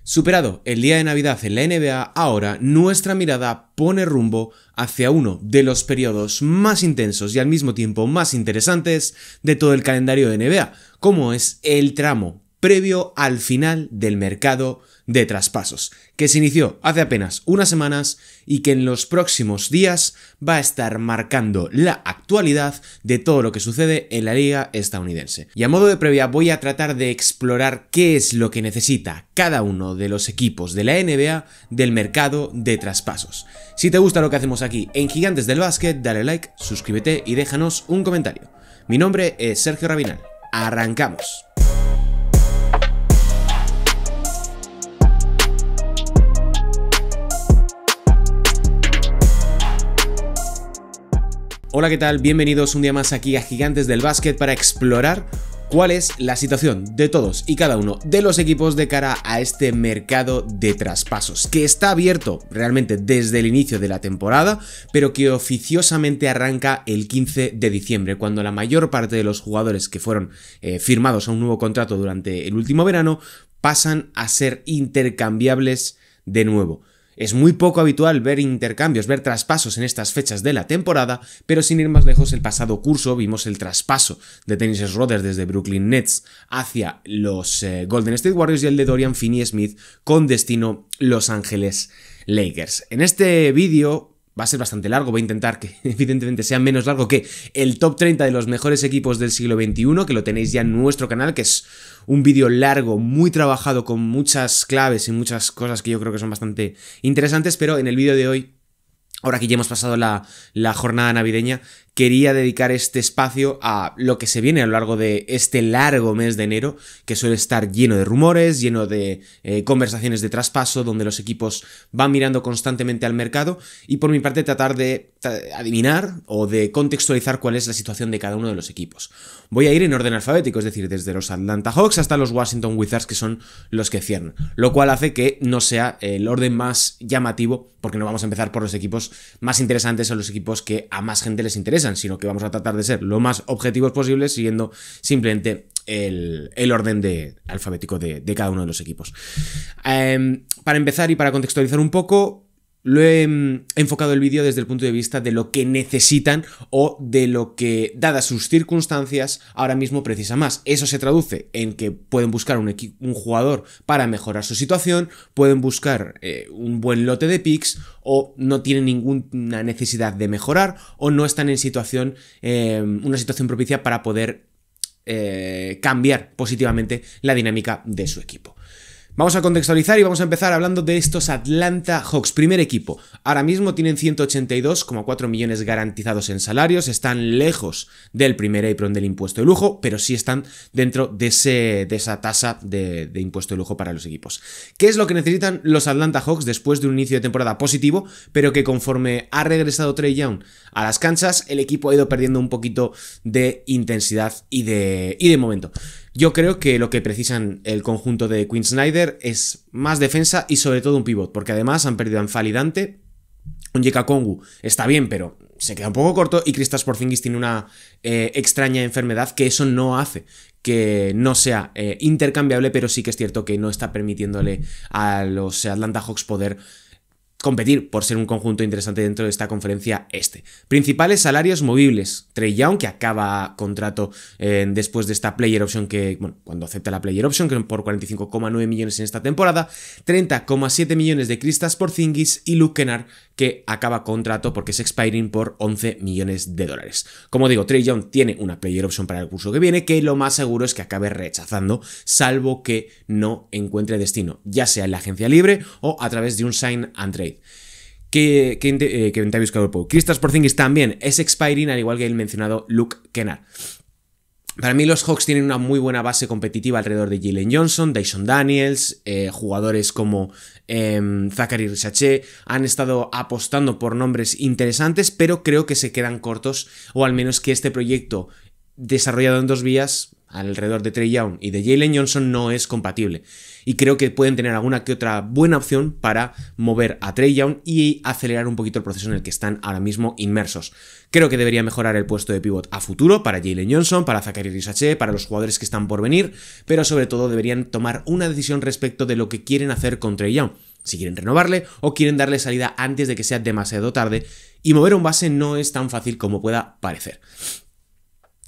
Superado el día de Navidad en la NBA, ahora nuestra mirada pone rumbo hacia uno de los periodos más intensos y al mismo tiempo más interesantes de todo el calendario de NBA, como es el tramo previo al final del mercado de traspasos, que se inició hace apenas unas semanas y que en los próximos días va a estar marcando la actualidad de todo lo que sucede en la liga estadounidense. Y a modo de previa voy a tratar de explorar qué es lo que necesita cada uno de los equipos de la NBA del mercado de traspasos. Si te gusta lo que hacemos aquí en Gigantes del Básquet, dale like, suscríbete y déjanos un comentario. Mi nombre es Sergio Rabinal. ¡Arrancamos! Hola, ¿qué tal? Bienvenidos un día más aquí a Gigantes del Básquet para explorar cuál es la situación de todos y cada uno de los equipos de cara a este mercado de traspasos, que está abierto realmente desde el inicio de la temporada, pero que oficiosamente arranca el 15 de diciembre, cuando la mayor parte de los jugadores que fueron firmados a un nuevo contrato durante el último verano pasan a ser intercambiables de nuevo. Es muy poco habitual ver intercambios, ver traspasos en estas fechas de la temporada, pero sin ir más lejos, el pasado curso vimos el traspaso de Dennis Schroeder desde Brooklyn Nets hacia los Golden State Warriors y el de Dorian Finney-Smith con destino Los Ángeles Lakers. En este vídeo va a ser bastante largo, voy a intentar que evidentemente sea menos largo que el top 30 de los mejores equipos del siglo XXI, que lo tenéis ya en nuestro canal, que es un vídeo largo, muy trabajado, con muchas claves y muchas cosas que yo creo que son bastante interesantes, pero en el vídeo de hoy, ahora que ya hemos pasado la jornada navideña, quería dedicar este espacio a lo que se viene a lo largo de este largo mes de enero, que suele estar lleno de rumores, lleno de conversaciones de traspaso, donde los equipos van mirando constantemente al mercado, y por mi parte tratar de adivinar o de contextualizar cuál es la situación de cada uno de los equipos. Voy a ir en orden alfabético, es decir, desde los Atlanta Hawks hasta los Washington Wizards, que son los que cierran, lo cual hace que no sea el orden más llamativo, porque no vamos a empezar por los equipos más interesantes o los equipos que a más gente les interesan, sino que vamos a tratar de ser lo más objetivos posibles siguiendo simplemente el orden alfabético de cada uno de los equipos. Para empezar y para contextualizar un poco, lo he enfocado el vídeo desde el punto de vista de lo que necesitan o de lo que, dadas sus circunstancias, ahora mismo precisa más. Eso se traduce en que pueden buscar un jugador para mejorar su situación, pueden buscar un buen lote de picks, o no tienen ninguna necesidad de mejorar, o no están en una situación propicia para poder cambiar positivamente la dinámica de su equipo. Vamos a contextualizar y vamos a empezar hablando de estos Atlanta Hawks. Primer equipo, ahora mismo tienen 182,4 millones garantizados en salarios, están lejos del primer apron del impuesto de lujo, pero sí están dentro de esa tasa de impuesto de lujo para los equipos. ¿Qué es lo que necesitan los Atlanta Hawks después de un inicio de temporada positivo, pero que conforme ha regresado Trae Young a las canchas, el equipo ha ido perdiendo un poquito de intensidad y de momento? Yo creo que lo que precisan el conjunto de Quinn Snyder es más defensa y sobre todo un pivot, porque además han perdido a N'Faly Dante, Onyeka Okongwu está bien, pero se queda un poco corto, y Kristaps Porzingis tiene una extraña enfermedad que eso no hace que no sea intercambiable, pero sí que es cierto que no está permitiéndole a los Atlanta Hawks poder competir por ser un conjunto interesante dentro de esta conferencia este. Principales salarios movibles: Trae Young, que acaba contrato después de esta player option, cuando acepta la player option, que por 45,9 millones en esta temporada, 30,7 millones de Kristaps Porzingis, y Luke Kennard, que acaba contrato porque es expiring por 11 millones de dólares. Como digo, Trae Young tiene una player option para el curso que viene, que lo más seguro es que acabe rechazando, salvo que no encuentre destino, ya sea en la agencia libre o a través de un sign and trade. Que te ha buscado el poco. Kristaps Porzingis también es expiring, al igual que el mencionado Luke Kennard. Para mí los Hawks tienen una muy buena base competitiva alrededor de Jalen Johnson, Dyson Daniels, jugadores como Zachary Risache. Han estado apostando por nombres interesantes, pero creo que se quedan cortos, o al menos que este proyecto desarrollado en dos vías alrededor de Trae Young y de Jalen Johnson no es compatible. y creo que pueden tener alguna que otra buena opción para mover a Trae Young y acelerar un poquito el proceso en el que están ahora mismo inmersos. Creo que debería mejorar el puesto de pivot a futuro para Jalen Johnson, para Zaccharie Risache, para los jugadores que están por venir, pero sobre todo deberían tomar una decisión respecto de lo que quieren hacer con Trae Young. Si quieren renovarle o quieren darle salida antes de que sea demasiado tarde, y mover un base no es tan fácil como pueda parecer.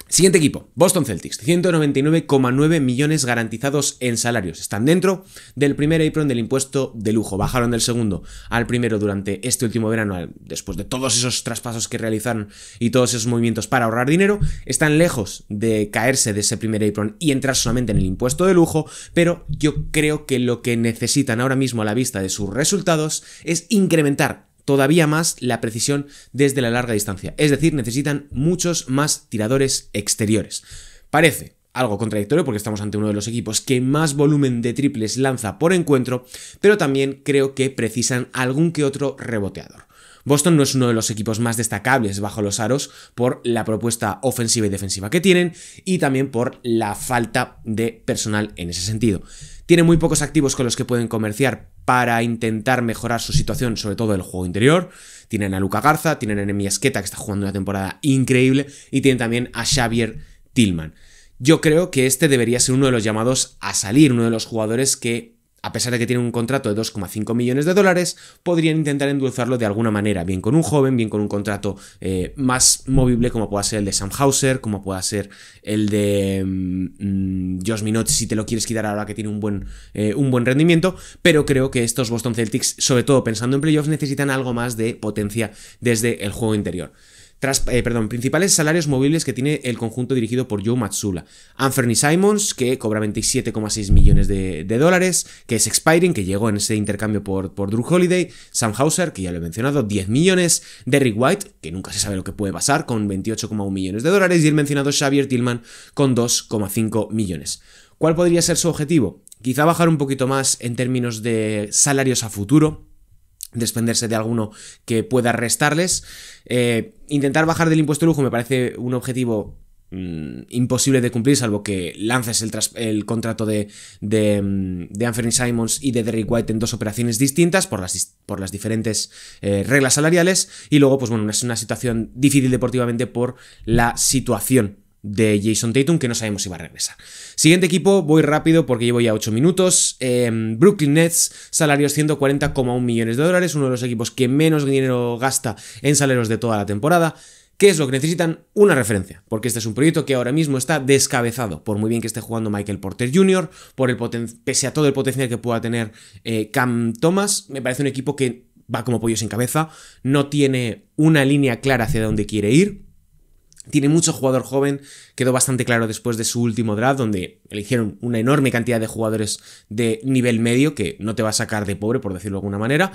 Siguiente equipo, Boston Celtics, 199,9 millones garantizados en salarios. Están dentro del primer apron del impuesto de lujo. Bajaron del segundo al primero durante este último verano, después de todos esos traspasos que realizaron y todos esos movimientos para ahorrar dinero. Están lejos de caerse de ese primer apron y entrar solamente en el impuesto de lujo, pero yo creo que lo que necesitan ahora mismo a la vista de sus resultados es incrementar todavía más la precisión desde la larga distancia, es decir, necesitan muchos más tiradores exteriores. Parece algo contradictorio porque estamos ante uno de los equipos que más volumen de triples lanza por encuentro, pero también creo que precisan algún que otro reboteador. Boston no es uno de los equipos más destacables bajo los aros por la propuesta ofensiva y defensiva que tienen y también por la falta de personal en ese sentido. Tienen muy pocos activos con los que pueden comerciar para intentar mejorar su situación, sobre todo el juego interior. Tienen a Luka Garza, tienen a Emi Esqueta, que está jugando una temporada increíble, y tienen también a Xavier Tillman. Yo creo que este debería ser uno de los llamados a salir, uno de los jugadores que, a pesar de que tienen un contrato de 2,5 millones de dólares, podrían intentar endulzarlo de alguna manera, bien con un joven, bien con un contrato más movible, como pueda ser el de Sam Hauser, como pueda ser el de Josh Minott, si te lo quieres quitar ahora que tiene un buen rendimiento, pero creo que estos Boston Celtics, sobre todo pensando en playoffs, necesitan algo más de potencia desde el juego interior. Principales salarios movibles que tiene el conjunto dirigido por Joe Mazzulla. Anthony Simons, que cobra 27,6 millones de dólares, que es expiring, que llegó en ese intercambio por Drew Holiday. Sam Hauser, que ya lo he mencionado, 10 millones. Derrick White, que nunca se sabe lo que puede pasar, con 28,1 millones de dólares. Y el mencionado Xavier Tillman, con 2,5 millones. ¿Cuál podría ser su objetivo? Quizá bajar un poquito más en términos de salarios a futuro, desprenderse de alguno que pueda restarles. Intentar bajar del impuesto de lujo me parece un objetivo imposible de cumplir, salvo que lances el contrato de Anthony Simons y de Derrick White en dos operaciones distintas por las diferentes reglas salariales, y luego pues bueno, es una situación difícil deportivamente por la situación de Jason Tatum, que no sabemos si va a regresar. Siguiente equipo, voy rápido porque llevo ya 8 minutos. Brooklyn Nets, salarios 140,1 millones de dólares, uno de los equipos que menos dinero gasta en salarios de toda la temporada. ¿Qué es lo que necesitan? Una referencia, porque este es un proyecto que ahora mismo está descabezado, por muy bien que esté jugando Michael Porter Jr., pese a todo el potencial que pueda tener Cam Thomas. Me parece un equipo que va como pollo sin cabeza, no tiene una línea clara hacia dónde quiere ir. Tiene mucho jugador joven, quedó bastante claro después de su último draft, donde eligieron una enorme cantidad de jugadores de nivel medio, que no te va a sacar de pobre, por decirlo de alguna manera.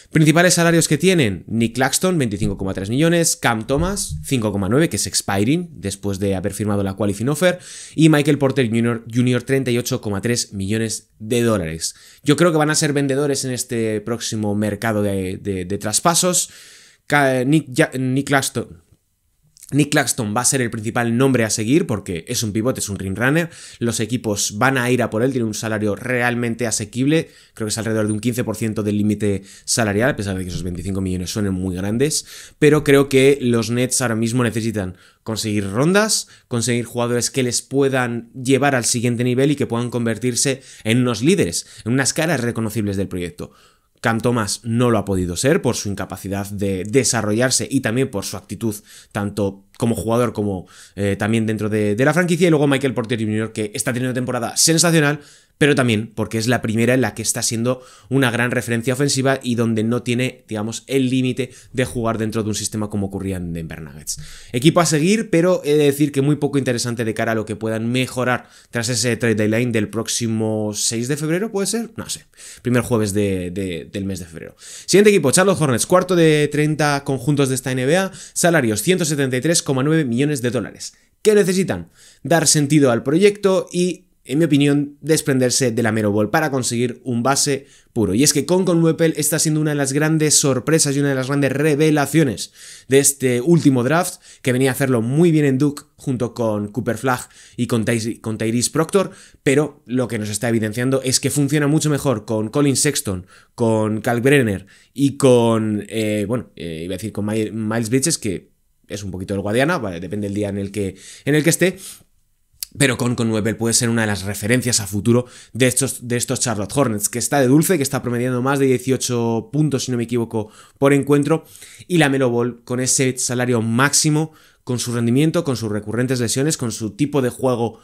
Principales salarios que tienen: Nick Claxton, 25,3 millones, Cam Thomas, 5,9, que es expiring, después de haber firmado la qualifying offer, y Michael Porter Jr., 38,3 millones de dólares. Yo creo que van a ser vendedores en este próximo mercado de traspasos. Nick Claxton va a ser el principal nombre a seguir porque es un pivot, es un rim runner. Los equipos van a ir a por él, tiene un salario realmente asequible, creo que es alrededor de un 15% del límite salarial, a pesar de que esos 25 millones suenen muy grandes, pero creo que los Nets ahora mismo necesitan conseguir rondas, conseguir jugadores que les puedan llevar al siguiente nivel y que puedan convertirse en unos líderes, en unas caras reconocibles del proyecto. Cam Thomas no lo ha podido ser por su incapacidad de desarrollarse y también por su actitud tanto como jugador como también dentro de la franquicia, y luego Michael Porter Jr., que está teniendo una temporada sensacional, pero también porque es la primera en la que está siendo una gran referencia ofensiva y donde no tiene, digamos, el límite de jugar dentro de un sistema como ocurría en Denver Nuggets. Equipo a seguir, pero he de decir que muy poco interesante de cara a lo que puedan mejorar tras ese trade deadline del próximo 6 de febrero, ¿puede ser? No sé, primer jueves del mes de febrero. Siguiente equipo, Charlotte Hornets, cuarto de 30 conjuntos de esta NBA, salarios 173,9 millones de dólares. ¿Qué necesitan? Dar sentido al proyecto y en mi opinión, desprenderse de la Melo Ball para conseguir un base puro. Y es que Concon-Nwepel está siendo una de las grandes sorpresas y una de las grandes revelaciones de este último draft, que venía a hacerlo muy bien en Duke junto con Cooper Flagg y con Tyrese Proctor, pero lo que nos está evidenciando es que funciona mucho mejor con Colin Sexton, con Kalkbrenner y con, iba a decir con Miles Bridges, que es un poquito el Guadiana, vale, depende del día en el que esté. Pero Concon-Nwepel puede ser una de las referencias a futuro de estos Charlotte Hornets, que está de dulce, que está promediando más de 18 puntos, si no me equivoco, por encuentro, y la Melo Ball con ese salario máximo, con su rendimiento, con sus recurrentes lesiones, con su tipo de juego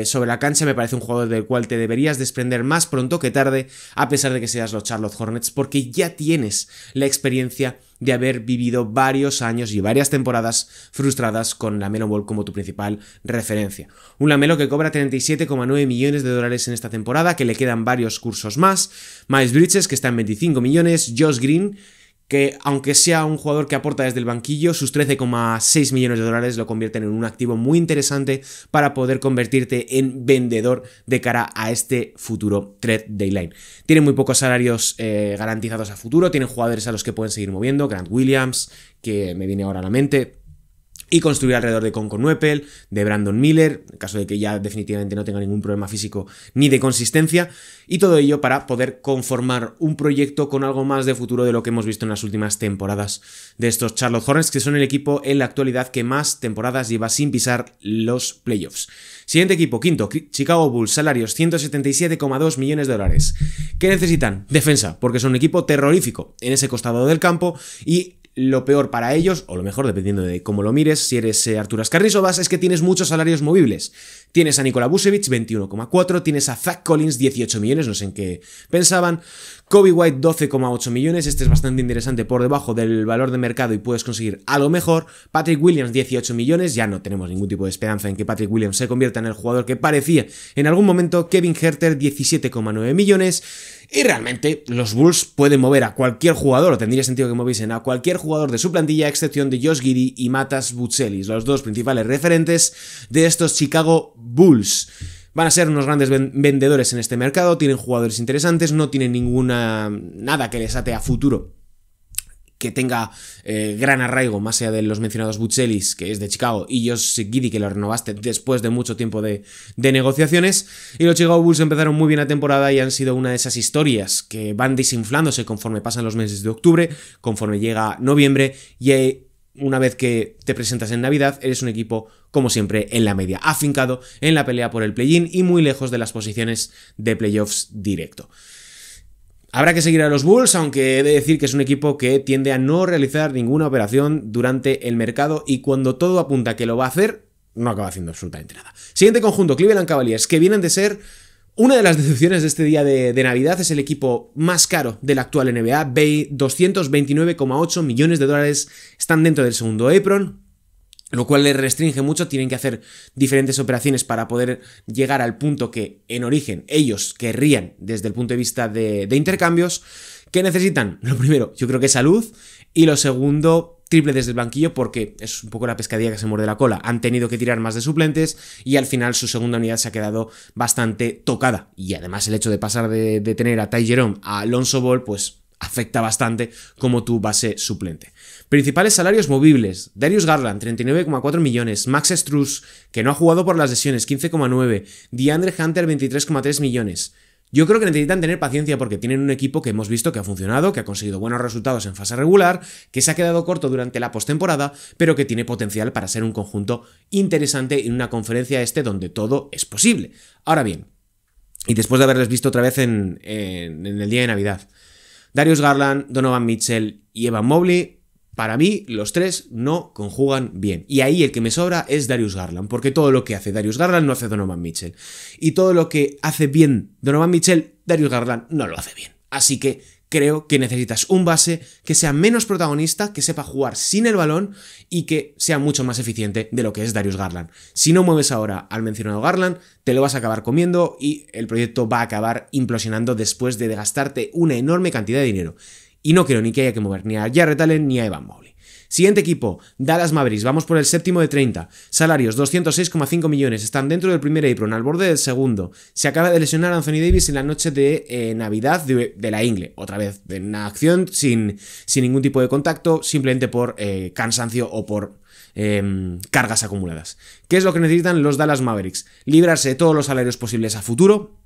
sobre la cancha, me parece un jugador del cual te deberías desprender más pronto que tarde, a pesar de que seas los Charlotte Hornets, porque ya tienes la experiencia de haber vivido varios años y varias temporadas frustradas con la Melo Ball como tu principal referencia. Un Lamelo que cobra 37,9 millones de dólares en esta temporada, que le quedan varios cursos más, Miles Bridges, que está en 25 millones, Josh Green, que aunque sea un jugador que aporta desde el banquillo, sus 13,6 millones de dólares lo convierten en un activo muy interesante para poder convertirte en vendedor de cara a este futuro trade deadline. Tienen muy pocos salarios garantizados a futuro, tienen jugadores a los que pueden seguir moviendo, Grant Williams, que me viene ahora a la mente, y construir alrededor de Concon-Nwepel, de Brandon Miller, en caso de que ya definitivamente no tenga ningún problema físico ni de consistencia, y todo ello para poder conformar un proyecto con algo más de futuro de lo que hemos visto en las últimas temporadas de estos Charlotte Hornets, que son el equipo en la actualidad que más temporadas lleva sin pisar los playoffs. Siguiente equipo, quinto, Chicago Bulls, salarios 177,2 millones de dólares. ¿Qué necesitan? Defensa, porque son un equipo terrorífico en ese costado del campo, y lo peor para ellos, o lo mejor dependiendo de cómo lo mires, si eres Arturas Karnisovas, es que tienes muchos salarios movibles. Tienes a Nikola Vucevic, 21,4, tienes a Zach Collins, 18 millones, no sé en qué pensaban, Kobe White, 12,8 millones, este es bastante interesante por debajo del valor de mercado y puedes conseguir algo mejor, Patrick Williams, 18 millones, ya no tenemos ningún tipo de esperanza en que Patrick Williams se convierta en el jugador que parecía en algún momento, Kevin Huerter, 17,9 millones, y realmente los Bulls pueden mover a cualquier jugador, o tendría sentido que moviesen a cualquier jugador de su plantilla, a excepción de Josh Giddey y Matas Buzelis, los dos principales referentes de estos Chicago Bulls. Van a ser unos grandes vendedores en este mercado, tienen jugadores interesantes, no tienen nada que les ate a futuro que tenga gran arraigo, más allá de los mencionados Buzelis, que es de Chicago, y Josh Giddey, que lo renovaste después de mucho tiempo de negociaciones. Y los Chicago Bulls empezaron muy bien la temporada y han sido una de esas historias que van desinflándose conforme pasan los meses de octubre, conforme llega noviembre, y una vez que te presentas en Navidad, eres un equipo, como siempre, en la media, afincado en la pelea por el play-in y muy lejos de las posiciones de playoffs directo. Habrá que seguir a los Bulls, aunque he de decir que es un equipo que tiende a no realizar ninguna operación durante el mercado, y cuando todo apunta a que lo va a hacer, no acaba haciendo absolutamente nada. Siguiente conjunto, Cleveland Cavaliers, que vienen de ser una de las decepciones de este día de Navidad. Es el equipo más caro de la actual NBA, 229,8 millones de dólares, están dentro del segundo apron, lo cual les restringe mucho, tienen que hacer diferentes operaciones para poder llegar al punto que en origen ellos querrían desde el punto de vista de intercambios. ¿Qué necesitan? Lo primero, yo creo que salud, y lo segundo, triple desde el banquillo, porque es un poco la pescadilla que se muerde la cola. Han tenido que tirar más de suplentes y al final su segunda unidad se ha quedado bastante tocada, y además el hecho de pasar de tener a Ty Jerome a Lonzo Ball, pues afecta bastante como tu base suplente. Principales salarios movibles: Darius Garland, 39,4 millones, Max Strus, que no ha jugado por las lesiones, 15,9, DeAndre Hunter, 23,3 millones. Yo creo que necesitan tener paciencia porque tienen un equipo que hemos visto que ha funcionado, que ha conseguido buenos resultados en fase regular, que se ha quedado corto durante la postemporada, pero que tiene potencial para ser un conjunto interesante en una conferencia donde todo es posible. Ahora bien, y después de haberles visto otra vez en el día de Navidad, Darius Garland, Donovan Mitchell y Evan Mobley, para mí los tres no conjugan bien. Y ahí el que me sobra es Darius Garland, porque todo lo que hace Darius Garland no hace Donovan Mitchell. Y todo lo que hace bien Donovan Mitchell, Darius Garland no lo hace bien. Así que creo que necesitas un base que sea menos protagonista, que sepa jugar sin el balón y que sea mucho más eficiente de lo que es Darius Garland. Si no mueves ahora al mencionado Garland, te lo vas a acabar comiendo y el proyecto va a acabar implosionando después de gastarte una enorme cantidad de dinero. Y no creo ni que haya que mover ni a Jarrett Allen ni a Evan Mobley. Siguiente equipo, Dallas Mavericks, vamos por el séptimo de 30, salarios 206,5 millones, están dentro del primer apron, al borde del segundo, se acaba de lesionar Anthony Davis en la noche de Navidad de la ingle, otra vez, en una acción sin ningún tipo de contacto, simplemente por cansancio o por cargas acumuladas. ¿Qué es lo que necesitan los Dallas Mavericks? Librarse de todos los salarios posibles a futuro,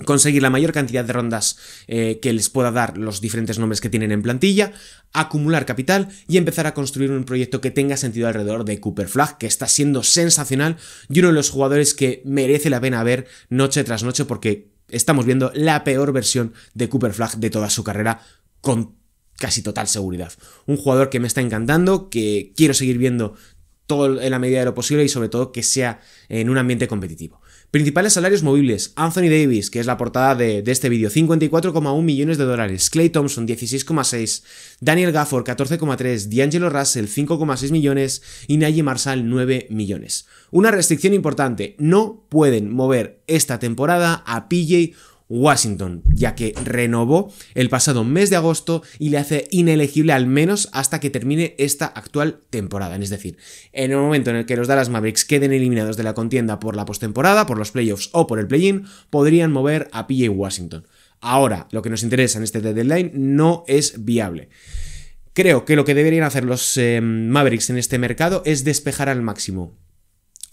conseguir la mayor cantidad de rondas que les pueda dar los diferentes nombres que tienen en plantilla, acumular capital y empezar a construir un proyecto que tenga sentido alrededor de Cooper Flagg, que está siendo sensacional y uno de los jugadores que merece la pena ver noche tras noche, porque estamos viendo la peor versión de Cooper Flagg de toda su carrera con casi total seguridad. Un jugador que me está encantando, que quiero seguir viendo todo en la medida de lo posible y sobre todo que sea en un ambiente competitivo. Principales salarios movibles: Anthony Davis, que es la portada de este vídeo, 54,1 millones de dólares, Klay Thompson 16,6, Daniel Gafford 14,3, D'Angelo Russell 5,6 millones y Naji Marshall 9 millones. Una restricción importante: no pueden mover esta temporada a PJ Washington, ya que renovó el pasado mes de agosto y le hace inelegible al menos hasta que termine esta actual temporada. Es decir, en el momento en el que los Dallas Mavericks queden eliminados de la contienda por la postemporada, por los playoffs o por el play-in, podrían mover a PJ Washington. Ahora, lo que nos interesa en este deadline no es viable. Creo que lo que deberían hacer los Mavericks en este mercado es despejar al máximo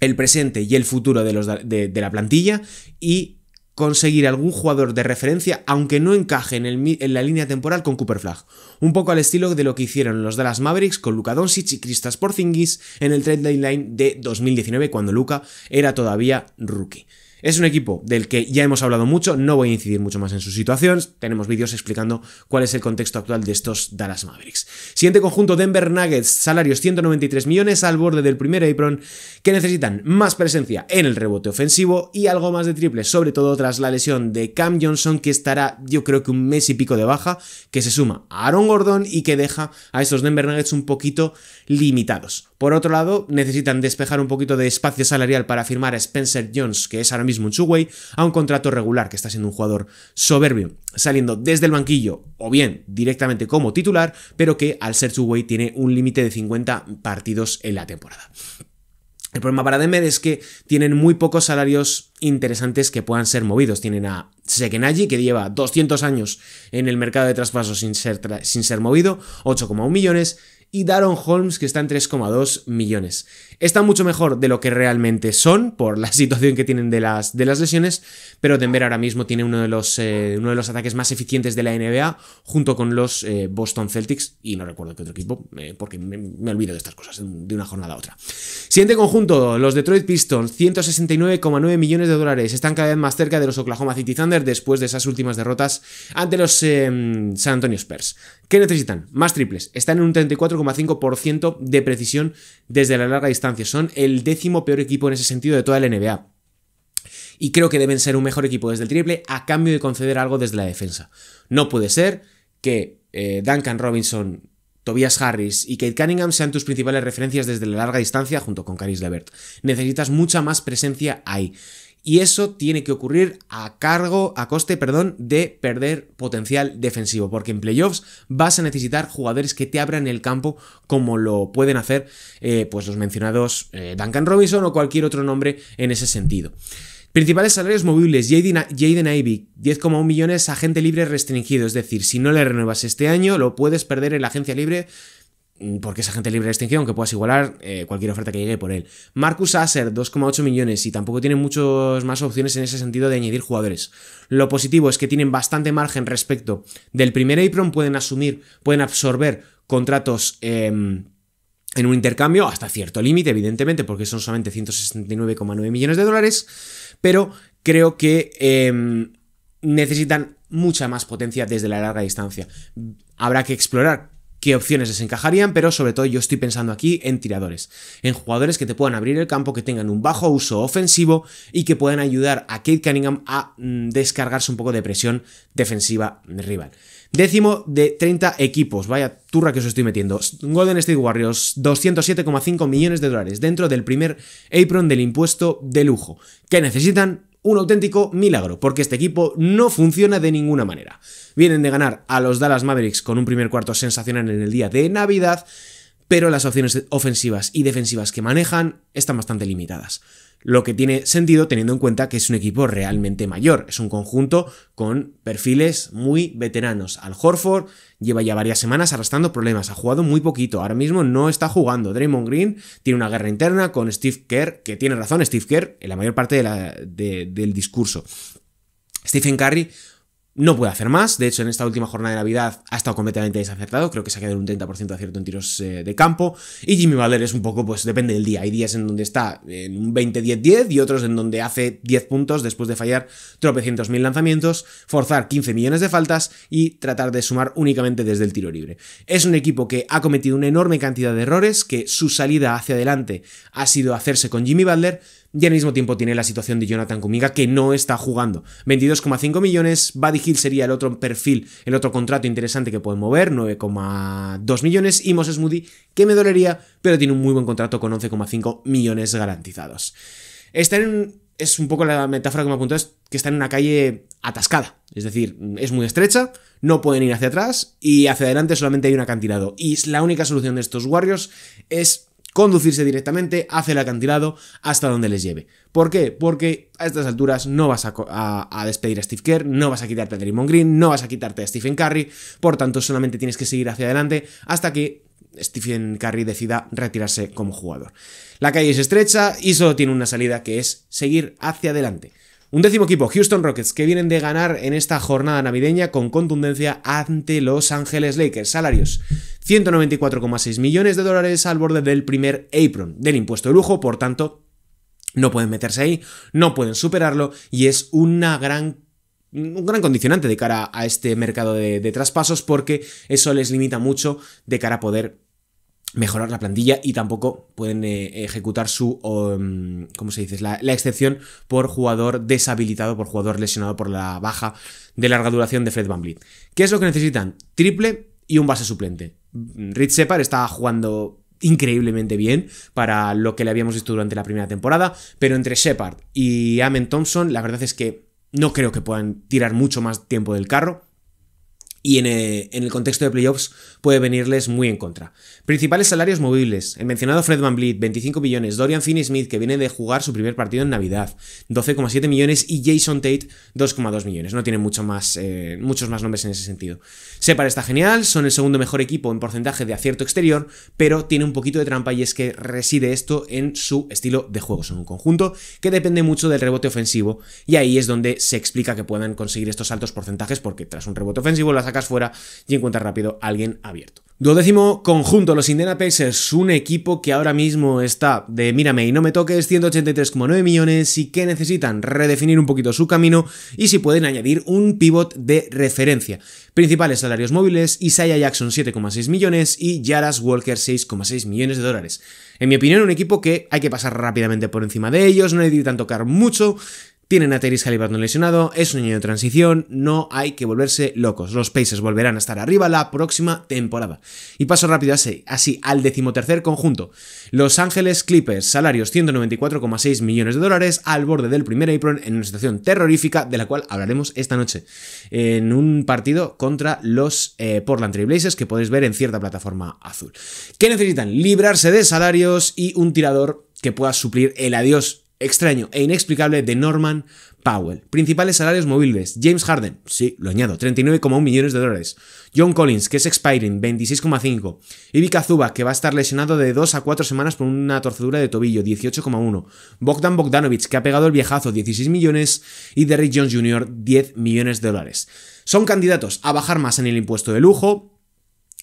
el presente y el futuro de la plantilla y conseguir algún jugador de referencia, aunque no encaje en la línea temporal con Cooper Flagg. Un poco al estilo de lo que hicieron los Dallas Mavericks con Luka Doncic y Kristaps Porzingis en el trade deadline de 2019, cuando Luka era todavía rookie. Es un equipo del que ya hemos hablado mucho, no voy a incidir mucho más en su situación, tenemos vídeos explicando cuál es el contexto actual de estos Dallas Mavericks. Siguiente conjunto, Denver Nuggets, salarios 193 millones al borde del primer apron, que necesitan más presencia en el rebote ofensivo y algo más de triples, sobre todo tras la lesión de Cam Johnson, que estará yo creo que un mes y pico de baja, que se suma a Aaron Gordon y que deja a estos Denver Nuggets un poquito limitados. Por otro lado, necesitan despejar un poquito de espacio salarial para firmar a Spencer Jones, que es ahora mismo un two-way, a un contrato regular, que está siendo un jugador soberbio, saliendo desde el banquillo o bien directamente como titular, pero que al ser two-way tiene un límite de 50 partidos en la temporada. El problema para Denver es que tienen muy pocos salarios interesantes que puedan ser movidos. Tienen a Sekenaji, que lleva 200 años en el mercado de traspasos sin ser movido, 8,1 millones, y Daron Holmes, que está en 3,2 millones. Están mucho mejor de lo que realmente son por la situación que tienen de las lesiones, pero Denver ahora mismo tiene uno de los ataques más eficientes de la NBA, junto con los Boston Celtics, y no recuerdo qué otro equipo, porque me olvido de estas cosas de una jornada a otra. Siguiente conjunto, los Detroit Pistons, 169,9 millones de dólares. Están cada vez más cerca de los Oklahoma City Thunder después de esas últimas derrotas ante los San Antonio Spurs. ¿Qué necesitan? Más triples. Están en un 34,5% de precisión desde la larga distancia. Son el 10º peor equipo en ese sentido de toda la NBA. Y creo que deben ser un mejor equipo desde el triple a cambio de conceder algo desde la defensa. No puede ser que Duncan Robinson, Tobias Harris y Cade Cunningham sean tus principales referencias desde la larga distancia junto con Caris LeVert. Necesitas mucha más presencia ahí. Y eso tiene que ocurrir a coste de perder potencial defensivo, porque en playoffs vas a necesitar jugadores que te abran el campo como lo pueden hacer pues los mencionados Duncan Robinson o cualquier otro nombre en ese sentido. Principales salarios movibles: Jaden Ivey, 10,1 millones, agente libre restringido, es decir, si no le renuevas este año lo puedes perder en la agencia libre, porque es agente libre de extinción, aunque puedas igualar cualquier oferta que llegue por él. Marcus Asher, 2,8 millones, y tampoco tienen muchas más opciones en ese sentido de añadir jugadores. Lo positivo es que tienen bastante margen respecto del primer apron, pueden absorber contratos en un intercambio hasta cierto límite, evidentemente, porque son solamente 169,9 millones de dólares, pero creo que necesitan mucha más potencia desde la larga distancia. Habrá que explorar qué opciones les encajarían, pero sobre todo yo estoy pensando aquí en tiradores, en jugadores que te puedan abrir el campo, que tengan un bajo uso ofensivo y que puedan ayudar a Cade Cunningham a descargarse un poco de presión defensiva rival. 10º de 30 equipos, vaya turra que os estoy metiendo. Golden State Warriors, 207,5 millones de dólares dentro del primer apron del impuesto de lujo. ¿Qué necesitan? Un auténtico milagro, porque este equipo no funciona de ninguna manera. Vienen de ganar a los Dallas Mavericks con un primer cuarto sensacional en el día de Navidad, pero las opciones ofensivas y defensivas que manejan están bastante limitadas. Lo que tiene sentido teniendo en cuenta que es un equipo realmente mayor, es un conjunto con perfiles muy veteranos. Al Horford lleva ya varias semanas arrastrando problemas, ha jugado muy poquito, ahora mismo no está jugando. Draymond Green tiene una guerra interna con Steve Kerr, que tiene razón Steve Kerr en la mayor parte del discurso. Stephen Curry no puede hacer más, de hecho en esta última jornada de Navidad ha estado completamente desacertado, creo que se ha quedado en un 30% de acierto en tiros de campo, y Jimmy Butler es un poco, pues depende del día, hay días en donde está en un 20-10-10 y otros en donde hace 10 puntos después de fallar tropecientos mil lanzamientos, forzar 15 millones de faltas y tratar de sumar únicamente desde el tiro libre. Es un equipo que ha cometido una enorme cantidad de errores, que su salida hacia adelante ha sido hacerse con Jimmy Butler, y al mismo tiempo tiene la situación de Jonathan Kuminga, que no está jugando. 22,5 millones, Buddy Hield sería el otro perfil, el otro contrato interesante que pueden mover, 9,2 millones, y Moses Moody, que me dolería, pero tiene un muy buen contrato con 11,5 millones garantizados. Es un poco la metáfora que me apuntó, es que está en una calle atascada, es decir, es muy estrecha, no pueden ir hacia atrás y hacia adelante solamente hay un acantilado, y la única solución de estos Warriors es conducirse directamente hacia el acantilado hasta donde les lleve. ¿Por qué? Porque a estas alturas no vas a despedir a Steve Kerr, no vas a quitarte a Draymond Green, no vas a quitarte a Stephen Curry, por tanto solamente tienes que seguir hacia adelante hasta que Stephen Curry decida retirarse como jugador. La calle es estrecha y solo tiene una salida, que es seguir hacia adelante. Un décimo equipo, Houston Rockets, que vienen de ganar en esta jornada navideña con contundencia ante Los Ángeles Lakers. Salarios: $194,6 millones al borde del primer apron del impuesto de lujo, por tanto no pueden meterse ahí, no pueden superarlo, y es un gran condicionante de cara a este mercado de traspasos, porque eso les limita mucho de cara a poder mejorar la plantilla, y tampoco pueden ejecutar su, ¿cómo se dice? La excepción por jugador deshabilitado, por jugador lesionado por la baja de larga duración de Fred VanVleet. ¿Qué es lo que necesitan? Triple y un base suplente. Rich Shepard está jugando increíblemente bien para lo que le habíamos visto durante la primera temporada, pero entre Shepard y Amen Thompson la verdad es que no creo que puedan tirar mucho más tiempo del carro, y en el contexto de playoffs puede venirles muy en contra. Principales salarios movibles: el mencionado Fred VanVleet, 25 millones, Dorian Finney-Smith, que viene de jugar su primer partido en Navidad, 12,7 millones, y Jason Tate, 2,2 millones. No tienen muchos más nombres en ese sentido. Shepard está genial, son el segundo mejor equipo en porcentaje de acierto exterior, pero tiene un poquito de trampa, y es que reside esto en su estilo de juego. Son un conjunto que depende mucho del rebote ofensivo, y ahí es donde se explica que puedan conseguir estos altos porcentajes, porque tras un rebote ofensivo la sacas fuera y encuentras rápido a alguien abierto. Duodécimo conjunto, los Indiana Pacers, un equipo que ahora mismo está de mírame y no me toques, 183,9 millones, y que necesitan redefinir un poquito su camino, y si pueden añadir un pivot de referencia. Principales salarios móviles: Isaiah Jackson, 7,6 millones, y Jarrett Walker, 6,6 millones de dólares. En mi opinión, un equipo que hay que pasar rápidamente por encima de ellos, no necesitan tocar mucho. Tienen a Tyrese Haliburton lesionado, es un año de transición, no hay que volverse locos. Los Pacers volverán a estar arriba la próxima temporada. Y paso rápido así al decimotercer conjunto. Los Ángeles Clippers, salarios: $194,6 millones al borde del primer apron, en una situación terrorífica de la cual hablaremos esta noche, en un partido contra los Portland Trail Blazers, que podéis ver en cierta plataforma azul. ¿Qué necesitan? Librarse de salarios y un tirador que pueda suplir el adiós extraño e inexplicable de Norman Powell. Principales salarios móviles: James Harden, sí, lo añado, $39,1 millones. John Collins, que es expiring, 26,5. Ivica Zubac, que va a estar lesionado de 2 a 4 semanas por una torcedura de tobillo, 18,1. Bogdan Bogdanovic, que ha pegado el viejazo, 16 millones. Y Derrick Jones Jr., $10 millones. Son candidatos a bajar más en el impuesto de lujo.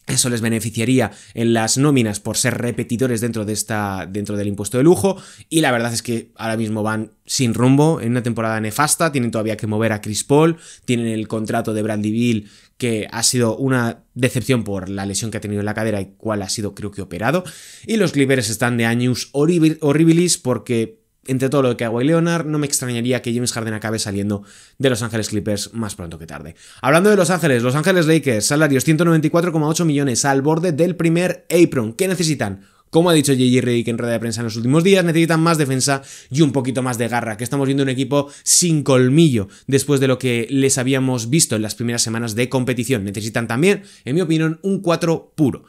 Eso les beneficiaría en las nóminas por ser repetidores dentro del impuesto de lujo, y la verdad es que ahora mismo van sin rumbo en una temporada nefasta. Tienen todavía que mover a Chris Paul, tienen el contrato de Bradley Beal, que ha sido una decepción por la lesión que ha tenido en la cadera y cual ha sido, creo que, operado, y los Clippers están de años horribilis, porque entre todo lo de Kawhi Leonard, no me extrañaría que James Harden acabe saliendo de Los Ángeles Clippers más pronto que tarde. Hablando de Los Ángeles Lakers, salarios: $194,8 millones al borde del primer apron. ¿Qué necesitan? Como ha dicho J.J. Redick en rueda de prensa en los últimos días, necesitan más defensa y un poquito más de garra, que estamos viendo un equipo sin colmillo después de lo que les habíamos visto en las primeras semanas de competición. Necesitan también, en mi opinión, un 4 puro.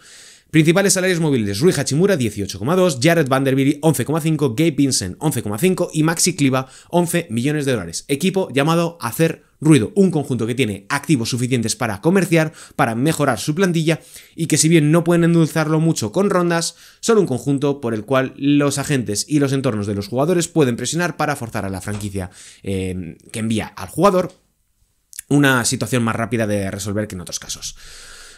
Principales salarios móviles: Rui Hachimura 18,2, Jared Vanderbilt 11,5, Gabe Vincent 11,5 y Maxi Kleber 11 millones de dólares. Equipo llamado a hacer ruido, un conjunto que tiene activos suficientes para comerciar, para mejorar su plantilla y que si bien no pueden endulzarlo mucho con rondas, son un conjunto por el cual los agentes y los entornos de los jugadores pueden presionar para forzar a la franquicia que envía al jugador una situación más rápida de resolver que en otros casos.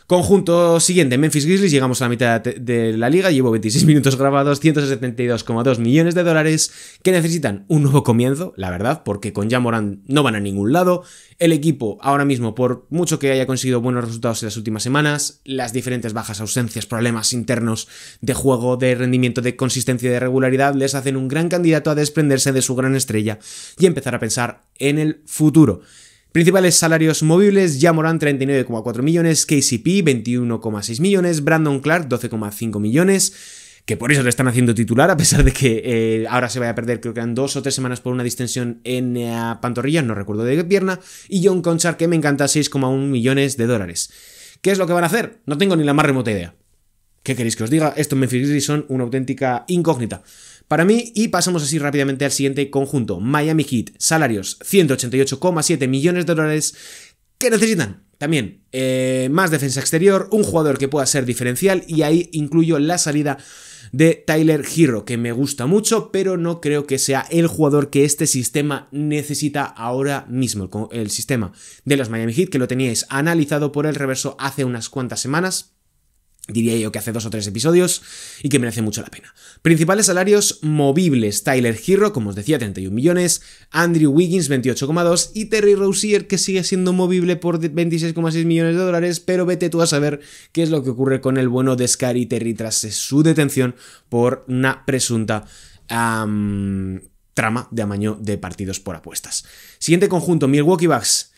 Conjunto siguiente, Memphis Grizzlies, llegamos a la mitad de la liga, llevo 26 minutos grabados, 172,2 millones de dólares, que necesitan un nuevo comienzo, la verdad, porque con Ja Morant no van a ningún lado. El equipo ahora mismo, por mucho que haya conseguido buenos resultados en las últimas semanas, las diferentes bajas, ausencias, problemas internos de juego, de rendimiento, de consistencia y de regularidad, les hacen un gran candidato a desprenderse de su gran estrella y empezar a pensar en el futuro. Principales salarios movibles: Ja Morant 39,4 millones, KCP 21,6 millones, Brandon Clark 12,5 millones, que por eso le están haciendo titular a pesar de que ahora se vaya a perder, creo que eran 2 o 3 semanas por una distensión en pantorrilla, no recuerdo de qué pierna, y John Konchar, que me encanta, 6,1 millones de dólares. ¿Qué es lo que van a hacer? No tengo ni la más remota idea. ¿Qué queréis que os diga? Estos Memphis Grizzlies son una auténtica incógnita para mí, y pasamos así rápidamente al siguiente conjunto, Miami Heat. Salarios: 188,7 millones de dólares, que necesitan también más defensa exterior, un jugador que pueda ser diferencial, y ahí incluyo la salida de Tyler Herro, que me gusta mucho, pero no creo que sea el jugador que este sistema necesita ahora mismo. El sistema de los Miami Heat, que lo teníais analizado por el reverso hace unas cuantas semanas, diría yo que hace 2 o 3 episodios, y que merece mucho la pena. Principales salarios movibles: Tyler Herro, como os decía, 31 millones, Andrew Wiggins 28,2 y Terry Rozier, que sigue siendo movible por 26,6 millones de dólares, pero vete tú a saber qué es lo que ocurre con el bueno de Scary Terry tras su detención por una presunta trama de amaño de partidos por apuestas. Siguiente conjunto, Milwaukee Bucks.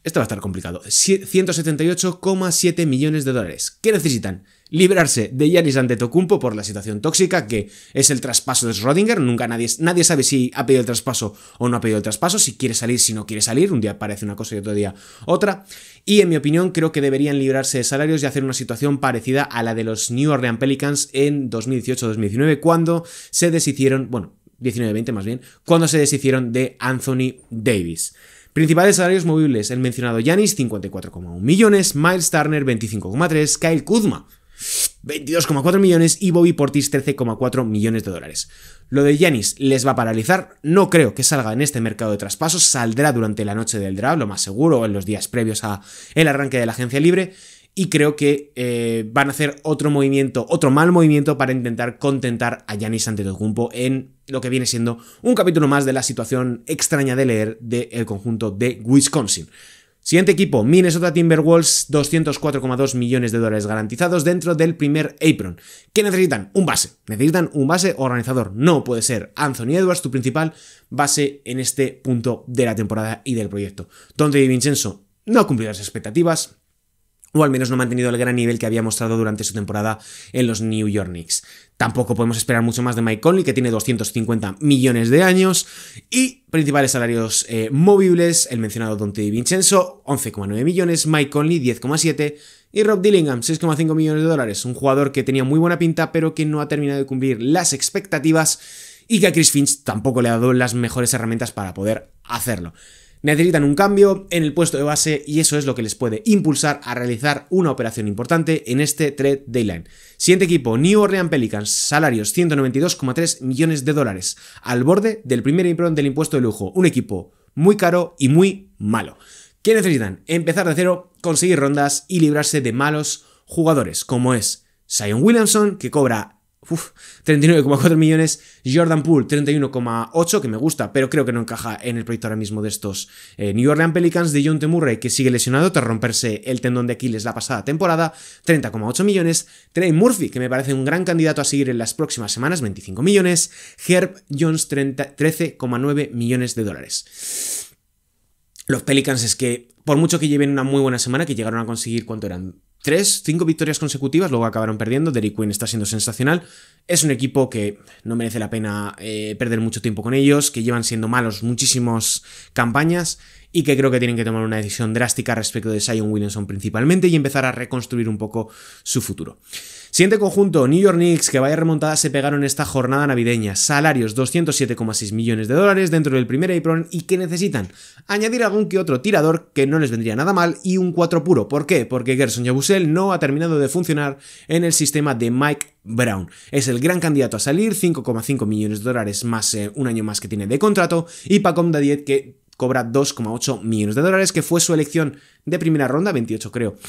Esto va a estar complicado. 178,7 millones de dólares. ¿Qué necesitan? Librarse de Giannis Antetokounmpo por la situación tóxica, que es el traspaso de Schrödinger. Nunca nadie sabe si ha pedido el traspaso o no ha pedido el traspaso, si quiere salir, si no quiere salir. Un día parece una cosa y otro día otra. Y en mi opinión creo que deberían librarse de salarios y hacer una situación parecida a la de los New Orleans Pelicans en 2018-2019, cuando se deshicieron, 19-20 más bien, cuando se deshicieron de Anthony Davis. Principales salarios movibles: el mencionado Giannis 54,1 millones, Miles Turner 25,3, Kyle Kuzma 22,4 millones y Bobby Portis 13,4 millones de dólares. Lo de Giannis les va a paralizar, no creo que salga en este mercado de traspasos, saldrá durante la noche del draft, lo más seguro, o en los días previos a el arranque de la agencia libre, y creo que van a hacer otro mal movimiento para intentar contentar a Giannis Antetokounmpo en lo que viene siendo un capítulo más de la situación extraña de leer del conjunto de Wisconsin. Siguiente equipo, Minnesota Timberwolves, 204,2 millones de dólares garantizados dentro del primer apron. ¿Qué necesitan? Un base. Necesitan un base organizador. No puede ser Anthony Edwards tu principal base en este punto de la temporada y del proyecto. Donde DiVincenzo no ha cumplido las expectativas, o al menos no ha mantenido el gran nivel que había mostrado durante su temporada en los New York Knicks. Tampoco podemos esperar mucho más de Mike Conley, que tiene 250 millones de años. Y principales salarios movibles: el mencionado Donte DiVincenzo, 11,9 millones, Mike Conley, 10,7, y Rob Dillingham, 6,5 millones de dólares. Un jugador que tenía muy buena pinta, pero que no ha terminado de cumplir las expectativas, y que a Chris Finch tampoco le ha dado las mejores herramientas para poder hacerlo. Necesitan un cambio en el puesto de base, y eso es lo que les puede impulsar a realizar una operación importante en este trade deadline. Siguiente equipo, New Orleans Pelicans. Salarios: 192,3 millones de dólares, al borde del primer imprón del impuesto de lujo. Un equipo muy caro y muy malo. ¿Qué necesitan? Empezar de cero, conseguir rondas y librarse de malos jugadores, como es Zion Williamson, que cobra 39,4 millones, Jordan Poole 31,8, que me gusta, pero creo que no encaja en el proyecto ahora mismo de estos New Orleans Pelicans. DeJounte Murray, que sigue lesionado tras romperse el tendón de Aquiles la pasada temporada, 30,8 millones, Trey Murphy, que me parece un gran candidato a seguir en las próximas semanas, 25 millones, Herb Jones 13,9 millones de dólares. Los Pelicans, es que por mucho que lleven una muy buena semana, que llegaron a conseguir, ¿cuánto eran? 5 victorias consecutivas, luego acabaron perdiendo. Derrick Quinn está siendo sensacional. Es un equipo que no merece la pena perder mucho tiempo con ellos, que llevan siendo malos muchísimas campañas, y que creo que tienen que tomar una decisión drástica respecto de Zion Williamson principalmente y empezar a reconstruir un poco su futuro. Siguiente conjunto, New York Knicks, que vaya remontada se pegaron esta jornada navideña. Salarios 207,6 millones de dólares dentro del primer apron y que necesitan añadir algún que otro tirador que no les vendría nada mal y un 4 puro. ¿Por qué? Porque Gerson Yabusel no ha terminado de funcionar en el sistema de Mike Brown. Es el gran candidato a salir, 5,5 millones de dólares más un año más que tiene de contrato, y Pacom Dadiet, que cobra 2,8 millones de dólares, que fue su elección de primera ronda, 28 creo,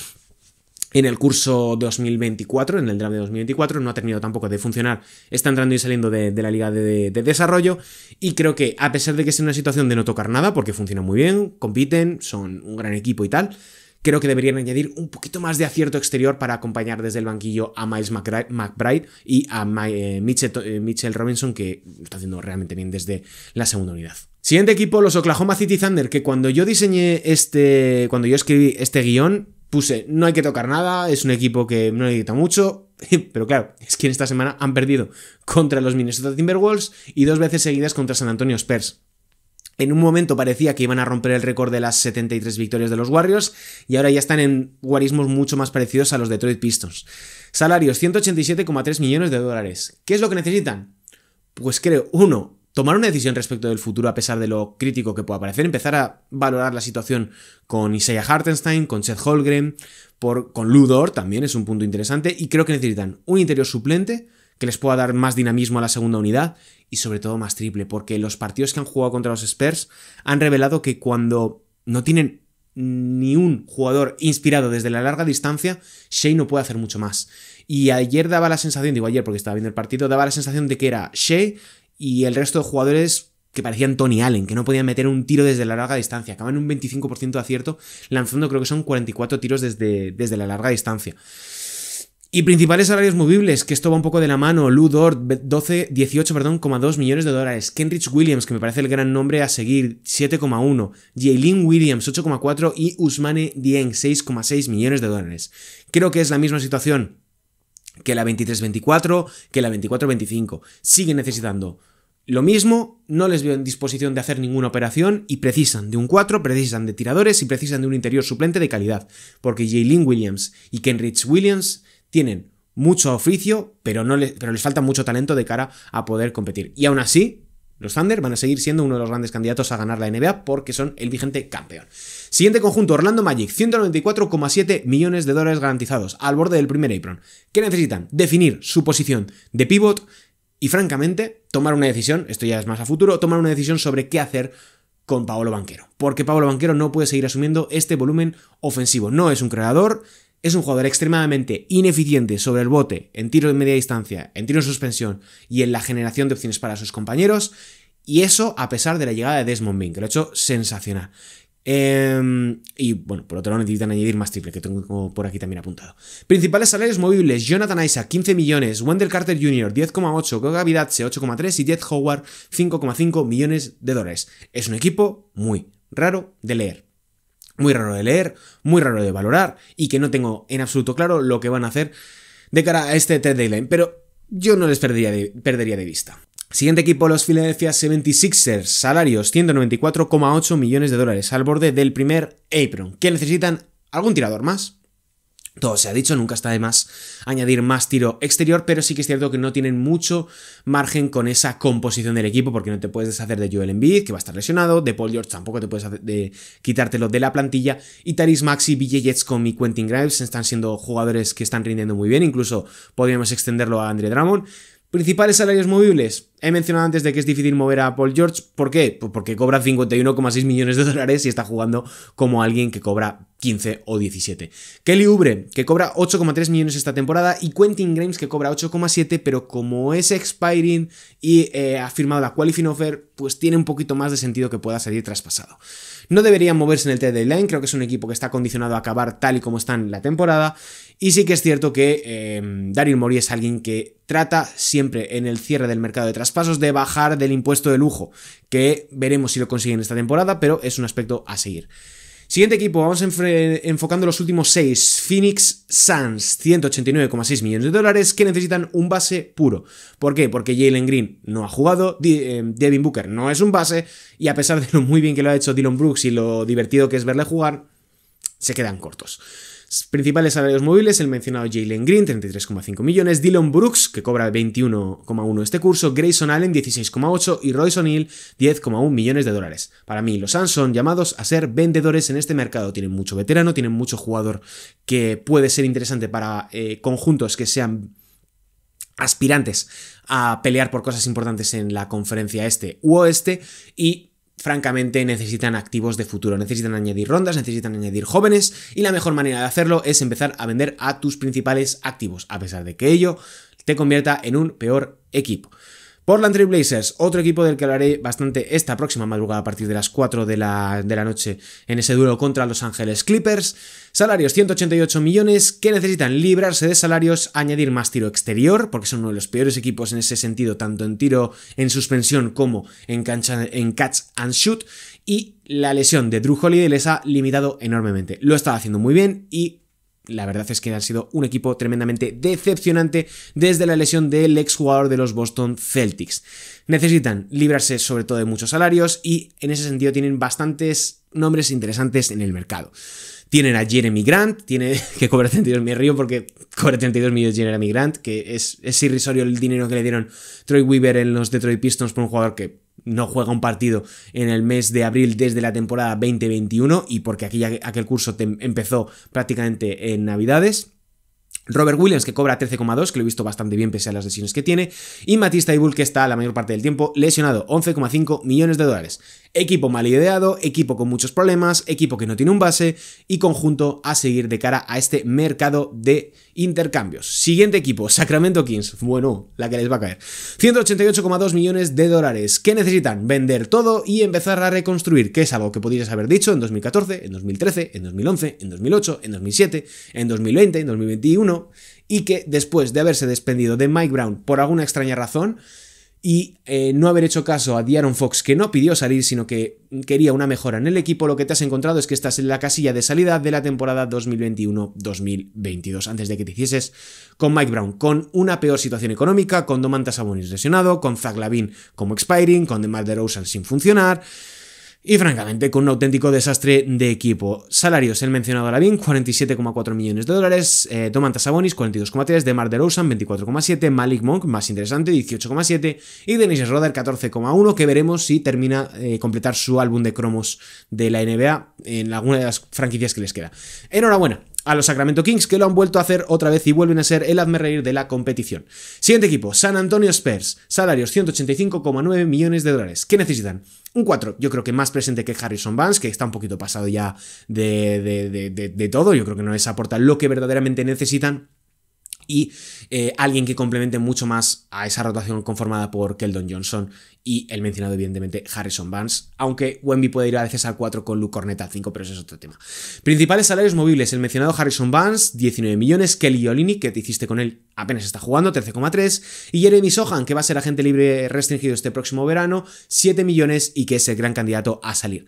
en el curso 2024, en el draft de 2024, no ha terminado tampoco de funcionar, está entrando y saliendo de la liga de desarrollo, y creo que a pesar de que es una situación de no tocar nada, porque funciona muy bien, compiten, son un gran equipo y tal, creo que deberían añadir un poquito más de acierto exterior para acompañar desde el banquillo a Miles McBride y a Mitchell Robinson, que lo está haciendo realmente bien desde la segunda unidad. Siguiente equipo, los Oklahoma City Thunder, que cuando yo escribí este guión, puse, no hay que tocar nada, es un equipo que no necesita mucho, pero claro, es que en esta semana han perdido contra los Minnesota Timberwolves y 2 veces seguidas contra San Antonio Spurs. En un momento parecía que iban a romper el récord de las 73 victorias de los Warriors y ahora ya están en guarismos mucho más parecidos a los Detroit Pistons. Salarios 187,3 millones de dólares. ¿Qué es lo que necesitan? Pues creo, uno, tomar una decisión respecto del futuro a pesar de lo crítico que pueda parecer, empezar a valorar la situación con Isaiah Hartenstein, con Chet Holmgren, con Lu Dort también es un punto interesante, y creo que necesitan un interior suplente que les pueda dar más dinamismo a la segunda unidad y sobre todo más triple, porque los partidos que han jugado contra los Spurs han revelado que cuando no tienen ni un jugador inspirado desde la larga distancia, Shea no puede hacer mucho más. Y ayer daba la sensación, digo ayer porque estaba viendo el partido, daba la sensación de que era Shea y el resto de jugadores que parecían Tony Allen, que no podían meter un tiro desde la larga distancia. Acaban un 25% de acierto, lanzando creo que son 44 tiros desde la larga distancia. Y principales salarios movibles, que esto va un poco de la mano. Lu Dort, 18,2 millones de dólares. Kenrich Williams, que me parece el gran nombre a seguir, 7,1. Jalen Williams, 8,4. Y Ousmane Dieng, 6,6 millones de dólares. Creo que es la misma situación que la 23-24, que la 24-25. Siguen necesitando lo mismo, no les veo en disposición de hacer ninguna operación y precisan de un 4, precisan de tiradores y precisan de un interior suplente de calidad. Porque Jalen Williams y Kenrich Williams tienen mucho oficio, pero les falta mucho talento de cara a poder competir. Y aún así, los Thunder van a seguir siendo uno de los grandes candidatos a ganar la NBA porque son el vigente campeón. Siguiente conjunto, Orlando Magic, 194,7 millones de dólares garantizados, al borde del primer apron. ¿Qué necesitan? Definir su posición de pivot y, francamente, tomar una decisión, esto ya es más a futuro, tomar una decisión sobre qué hacer con Paolo Banchero. Porque Paolo Banchero no puede seguir asumiendo este volumen ofensivo. No es un creador. Es un jugador extremadamente ineficiente sobre el bote, en tiro de media distancia, en tiro de suspensión y en la generación de opciones para sus compañeros. Y eso a pesar de la llegada de Desmond Bane, que lo ha hecho sensacional. Y bueno, por otro lado necesitan añadir más triple, que tengo por aquí también apuntado. Principales salarios movibles: Jonathan Isaac, 15 millones, Wendell Carter Jr., 10,8, Goga Bitadze, 8,3 y Jet Howard, 5,5 millones de dólares. Es un equipo muy raro de leer. Muy raro de leer, muy raro de valorar y que no tengo en absoluto claro lo que van a hacer de cara a este trade deadline, pero yo no les perdería de vista. Siguiente equipo, los Philadelphia 76ers, salarios 194,8 millones de dólares, al borde del primer apron. ¿Qué necesitan? ¿Algún tirador más? Todo se ha dicho, nunca está de más añadir más tiro exterior, pero sí que es cierto que no tienen mucho margen con esa composición del equipo, porque no te puedes deshacer de Joel Embiid, que va a estar lesionado, de Paul George tampoco te puedes quitártelo de la plantilla, y Tyrese Maxey, BJ Jetzcom y Quentin Grimes están siendo jugadores que están rindiendo muy bien, incluso podríamos extenderlo a Andre Drummond. Principales salarios movibles. He mencionado antes de que es difícil mover a Paul George. ¿Por qué? Pues porque cobra 51,6 millones de dólares y está jugando como alguien que cobra 15 o 17. Kelly Oubre, que cobra 8,3 millones esta temporada, y Quentin Grimes, que cobra 8,7, pero como es expiring y ha firmado la qualifying offer, pues tiene un poquito más de sentido que pueda salir traspasado. No deberían moverse en el trade deadline, creo que es un equipo que está condicionado a acabar tal y como está en la temporada, y sí que es cierto que Daryl Morey es alguien que trata siempre en el cierre del mercado de traspasos de bajar del impuesto de lujo, que veremos si lo consiguen esta temporada, pero es un aspecto a seguir. Siguiente equipo, vamos enfocando los últimos 6. Phoenix Suns, 189,6 millones de dólares, que necesitan un base puro. ¿Por qué? Porque Jalen Green no ha jugado, Devin Booker no es un base, y a pesar de lo muy bien que lo ha hecho Dillon Brooks y lo divertido que es verle jugar, se quedan cortos. Principales salarios móviles, el mencionado Jalen Green, 33,5 millones, Dillon Brooks, que cobra 21,1 este curso, Grayson Allen, 16,8 y Royce O'Neal, 10,1 millones de dólares. Para mí, los Suns son llamados a ser vendedores en este mercado. Tienen mucho veterano, tienen mucho jugador que puede ser interesante para conjuntos que sean aspirantes a pelear por cosas importantes en la conferencia este u oeste y francamente necesitan activos de futuro, necesitan añadir rondas, necesitan añadir jóvenes y la mejor manera de hacerlo es empezar a vender a tus principales activos, a pesar de que ello te convierta en un peor equipo. Portland Trail Blazers, otro equipo del que hablaré bastante esta próxima madrugada a partir de las 4 de la noche en ese duelo contra Los Ángeles Clippers. Salarios 188 millones que necesitan librarse de salarios, añadir más tiro exterior, porque son uno de los peores equipos en ese sentido, tanto en tiro en suspensión como en catch and shoot, y la lesión de Drew Holiday les ha limitado enormemente. Lo estaba haciendo muy bien y la verdad es que han sido un equipo tremendamente decepcionante desde la lesión del exjugador de los Boston Celtics. Necesitan librarse sobre todo de muchos salarios y en ese sentido tienen bastantes nombres interesantes en el mercado. Tienen a Jeremy Grant, que cobra 32, me río porque cobra 32 millones Jeremy Grant, que es irrisorio el dinero que le dieron Troy Weaver en los Detroit Pistons por un jugador que no juega un partido en el mes de abril desde la temporada 2021 y porque aquel curso empezó prácticamente en Navidades. Robert Williams, que cobra 13,2, que lo he visto bastante bien pese a las lesiones que tiene, y Matisse Thybulle, que está la mayor parte del tiempo lesionado, 11,5 millones de dólares. Equipo mal ideado, equipo con muchos problemas, equipo que no tiene un base y conjunto a seguir de cara a este mercado de intercambios. Siguiente equipo, Sacramento Kings, bueno, la que les va a caer. 188,2 millones de dólares, que necesitan vender todo y empezar a reconstruir, que es algo que podrías haber dicho en 2014, en 2013, en 2011, en 2008, en 2007, en 2020, en 2021, y que después de haberse desprendido de Mike Brown por alguna extraña razón y no haber hecho caso a De'Aaron Fox, que no pidió salir sino que quería una mejora en el equipo, lo que te has encontrado es que estás en la casilla de salida de la temporada 2021-2022, antes de que te hicieses con Mike Brown, con una peor situación económica, con Domantas Sabonis lesionado, con Zach LaVine como expiring, con DeMar DeRozan sin funcionar. Y francamente, con un auténtico desastre de equipo. Salarios, el mencionado LaVine, 47,4 millones de dólares, Domantas Sabonis, 42,3, DeMar DeRozan, 24,7, Malik Monk, más interesante, 18,7, y Dennis Schroeder, 14,1, que veremos si termina completar su álbum de cromos de la NBA en alguna de las franquicias que les queda. Enhorabuena a los Sacramento Kings, que lo han vuelto a hacer otra vez y vuelven a ser el hazmerreír de la competición. Siguiente equipo, San Antonio Spurs, salarios 185,9 millones de dólares. ¿Qué necesitan? Un 4, yo creo que más presente que Harrison Barnes, que está un poquito pasado ya de todo, yo creo que no les aporta lo que verdaderamente necesitan. Y alguien que complemente mucho más a esa rotación conformada por Keldon Johnson y el mencionado evidentemente Harrison Barnes, aunque Wemby puede ir a veces al 4 con Luke Cornet al 5, pero eso es otro tema. Principales salarios móviles, el mencionado Harrison Barnes, 19 millones, Kelly Olynyk, que te hiciste con él, apenas está jugando, 13,3, y Jeremy Sohan, que va a ser agente libre restringido este próximo verano, 7 millones y que es el gran candidato a salir.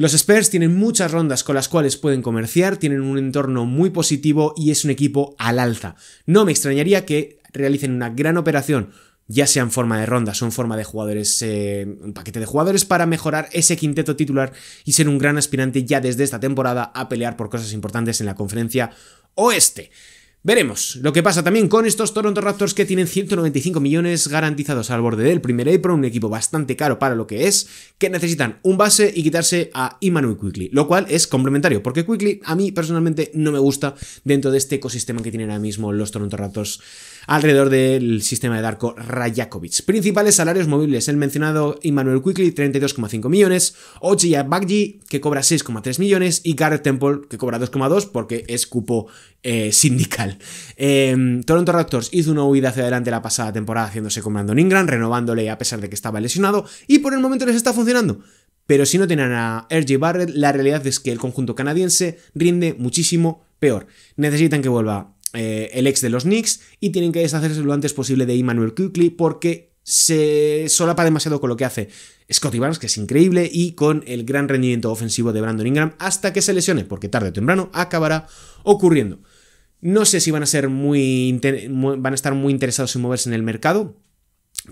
Los Spurs tienen muchas rondas con las cuales pueden comerciar, tienen un entorno muy positivo y es un equipo al alza. No me extrañaría que realicen una gran operación, ya sea en forma de rondas o en forma de jugadores, un paquete de jugadores para mejorar ese quinteto titular y ser un gran aspirante ya desde esta temporada a pelear por cosas importantes en la conferencia oeste. Veremos lo que pasa también con estos Toronto Raptors, que tienen 195 millones garantizados al borde del primer apron, un equipo bastante caro para lo que es, que necesitan un base y quitarse a Immanuel Quickley, lo cual es complementario, porque Quickley a mí personalmente no me gusta dentro de este ecosistema que tienen ahora mismo los Toronto Raptors alrededor del sistema de Darko Rajakovic. Principales salarios móviles, el mencionado Immanuel Quickley, 32,5 millones, Ochai Agbaji, que cobra 6,3 millones, y Garrett Temple, que cobra 2,2 porque es cupo sindical. Toronto Raptors hizo una huida hacia adelante la pasada temporada haciéndose con Brandon Ingram, renovándole a pesar de que estaba lesionado, y por el momento les está funcionando. Pero si no tienen a RJ Barrett, la realidad es que el conjunto canadiense rinde muchísimo peor. Necesitan que vuelva el ex de los Knicks y tienen que deshacerse lo antes posible de Immanuel Quickley porque se solapa demasiado con lo que hace Scottie Barnes, que es increíble, y con el gran rendimiento ofensivo de Brandon Ingram hasta que se lesione, porque tarde o temprano acabará ocurriendo. No sé si van a estar muy interesados en moverse en el mercado,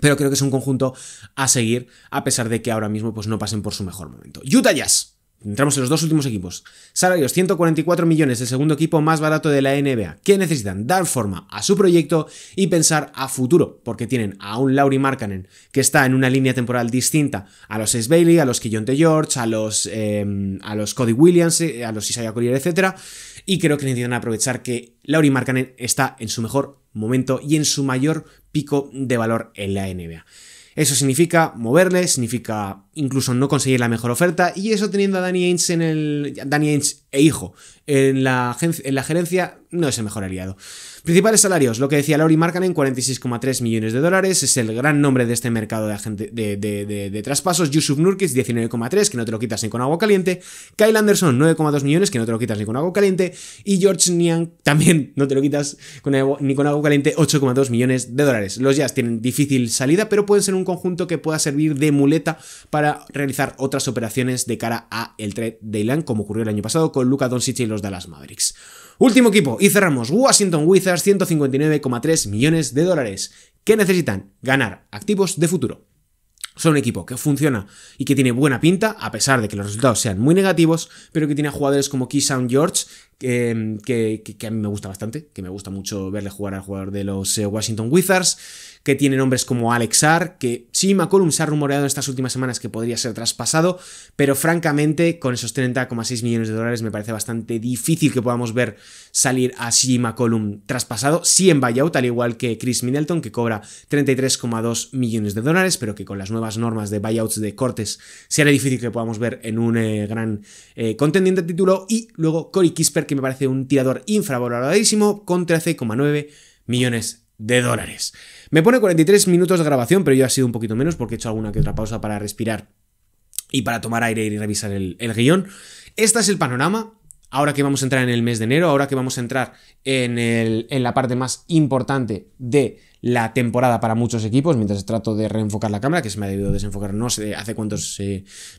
pero creo que es un conjunto a seguir, a pesar de que ahora mismo pues, no pasen por su mejor momento. Utah Jazz. Entramos en los dos últimos equipos. Salarios: 144 millones, el segundo equipo más barato de la NBA. ¿Qué necesitan? Dar forma a su proyecto y pensar a futuro, porque tienen a un Lauri Markkanen que está en una línea temporal distinta a los Ace Bailey, a los Keyonte George, a los Cody Williams, a los Isaiah Collier, etc. Y creo que necesitan aprovechar que Lauri Markkanen está en su mejor momento y en su mayor pico de valor en la NBA. Eso significa moverle, significa incluso no conseguir la mejor oferta, y eso teniendo a Danny Ainge e hijo en la gerencia no es el mejor aliado. Principales salarios, lo que decía Lauri Markkanen, 46,3 millones de dólares, es el gran nombre de este mercado de traspasos. Jusuf Nurkic, 19,3, que no te lo quitas ni con agua caliente. Kyle Anderson, 9,2 millones, que no te lo quitas ni con agua caliente. Y George Niang, también no te lo quitas ni con agua caliente, 8,2 millones de dólares. Los Jazz tienen difícil salida, pero pueden ser un conjunto que pueda servir de muleta para realizar otras operaciones de cara a el trade deadline, como ocurrió el año pasado con Luka Doncic y los Dallas Mavericks. Último equipo, y cerramos. Washington Wizards, 159,3 millones de dólares. ¿Qué necesitan? Ganar activos de futuro. Son un equipo que funciona y que tiene buena pinta, a pesar de que los resultados sean muy negativos, pero que tiene a jugadores como Keyshawn George, que a mí me gusta bastante, que me gusta mucho verle jugar al jugador de los Washington Wizards, que tiene nombres como Alex Sarr, que sí, McCollum se ha rumoreado en estas últimas semanas que podría ser traspasado, pero francamente con esos 30,6 millones de dólares me parece bastante difícil que podamos ver salir a CJ McCollum traspasado, sí en buyout, al igual que Chris Middleton, que cobra 33,2 millones de dólares, pero que con las nuevas normas de buyouts de cortes será difícil que podamos ver en un gran contendiente de título. Y luego Corey Kispert, que me parece un tirador infravaloradísimo, con 13,9 millones de dólares. Me pone 43 minutos de grabación, pero yo ha sido un poquito menos porque he hecho alguna que otra pausa para respirar y para tomar aire y revisar el guión. Este es el panorama. Ahora que vamos a entrar en el mes de enero, ahora que vamos a entrar en la parte más importante de la temporada para muchos equipos, mientras trato de reenfocar la cámara, que se me ha debido desenfocar no sé hace cuántos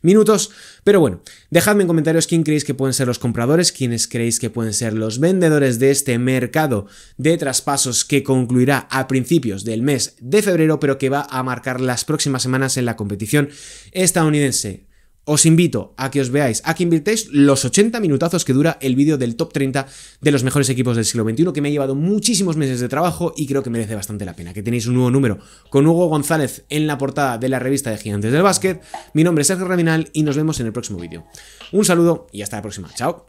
minutos, pero bueno, dejadme en comentarios quién creéis que pueden ser los compradores, quiénes creéis que pueden ser los vendedores de este mercado de traspasos que concluirá a principios del mes de febrero, pero que va a marcar las próximas semanas en la competición estadounidense. Os invito a que os veáis, a que invirtáis los 80 minutazos que dura el vídeo del top 30 de los mejores equipos del siglo XXI, que me ha llevado muchísimos meses de trabajo y creo que merece bastante la pena. Que tenéis un nuevo número con Hugo González en la portada de la revista de Gigantes del Básquet. Mi nombre es Sergio Raminal y nos vemos en el próximo vídeo. Un saludo y hasta la próxima. Chao.